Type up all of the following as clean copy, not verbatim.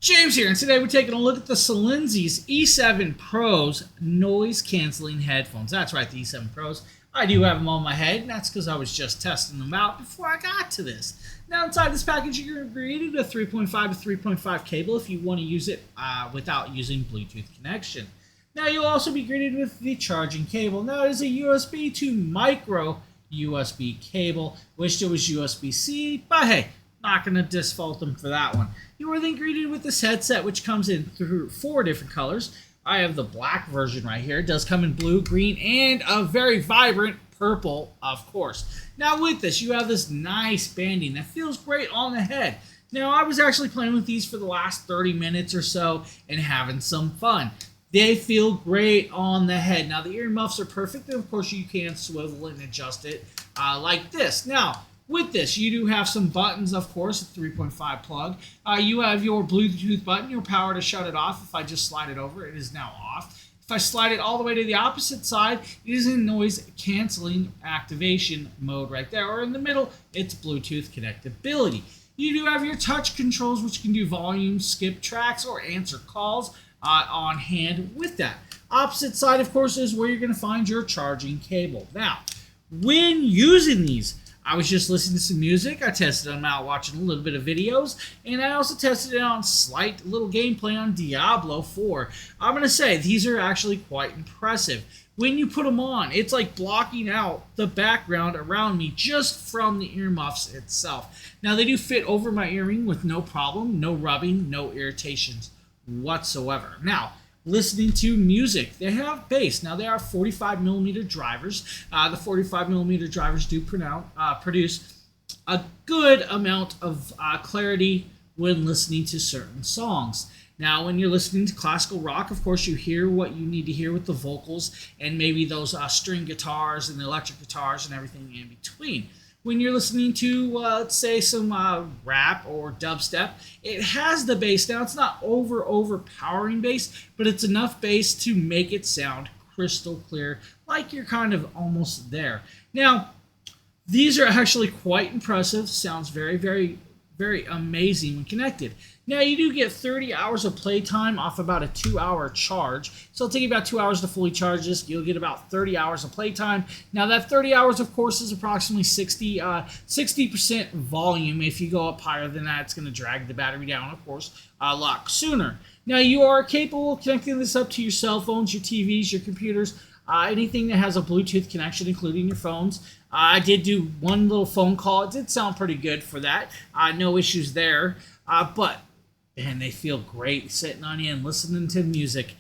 James here, and today we're taking a look at the Silensys E7 Pros noise canceling headphones. That's right, the E7 Pros. I do have them on my head, and that's because I was just testing them out before I got to this. Now inside this package you're greeted with a 3.5 to 3.5 cable if you want to use it without using Bluetooth connection. Now you'll also be greeted with the charging cable. Now it is a USB to micro USB cable. Wished it was USB-C, but hey, not going to default them for that one. You are then greeted with this headset, which comes in through 4 different colors. I have the black version right here. It does come in blue, green, and a very vibrant purple, of course. Now with this, you have this nice banding that feels great on the head. Now I was actually playing with these for the last 30 minutes or so and having some fun. They feel great on the head. Now the earmuffs are perfect, and of course you can swivel it and adjust it like this. Now, with this, you do have some buttons, of course, a 3.5 plug. You have your Bluetooth button, your power to shut it off. If I just slide it over, it is now off. If I slide it all the way to the opposite side, it is in noise canceling activation mode right there. Or in the middle, it's Bluetooth connectability. You do have your touch controls, which can do volume, skip tracks, or answer calls on hand with that. Opposite side, of course, is where you're going to find your charging cable. Now, when using these, I was just listening to some music. I tested them out watching a little bit of videos, and I also tested it on slight little gameplay on Diablo 4. I'm going to say these are actually quite impressive. When you put them on, it's like blocking out the background around me just from the earmuffs itself. Now they do fit over my earring with no problem, no rubbing, no irritations whatsoever. Now, listening to music, they have bass. Now they are 45mm drivers. The 45mm drivers do produce a good amount of clarity when listening to certain songs. Now when you're listening to classical rock, of course you hear what you need to hear with the vocals and maybe those string guitars and the electric guitars and everything in between. When you're listening to, let's say, some rap or dubstep, it has the bass. Now, it's not overpowering bass, but it's enough bass to make it sound crystal clear, like you're kind of almost there. Now, these are actually quite impressive. Sounds very, very, very amazing when connected. Now, you do get 30 hours of playtime off about a 2-hour charge. So it'll take you about 2 hours to fully charge this. You'll get about 30 hours of playtime. Now, that 30 hours, of course, is approximately 60% volume. If you go up higher than that, it's going to drag the battery down, of course, a lot sooner. Now, you are capable of connecting this up to your cell phones, your TVs, your computers, anything that has a Bluetooth connection, including your phones. I did do one little phone call. It did sound pretty good for that. No issues there. But man, they feel great sitting on you and listening to music.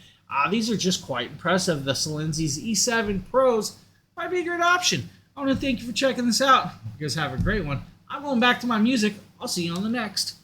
These are just quite impressive. The Silensys E7 Pros might be a great option. I want to thank you for checking this out. You guys have a great one. I'm going back to my music. I'll see you on the next.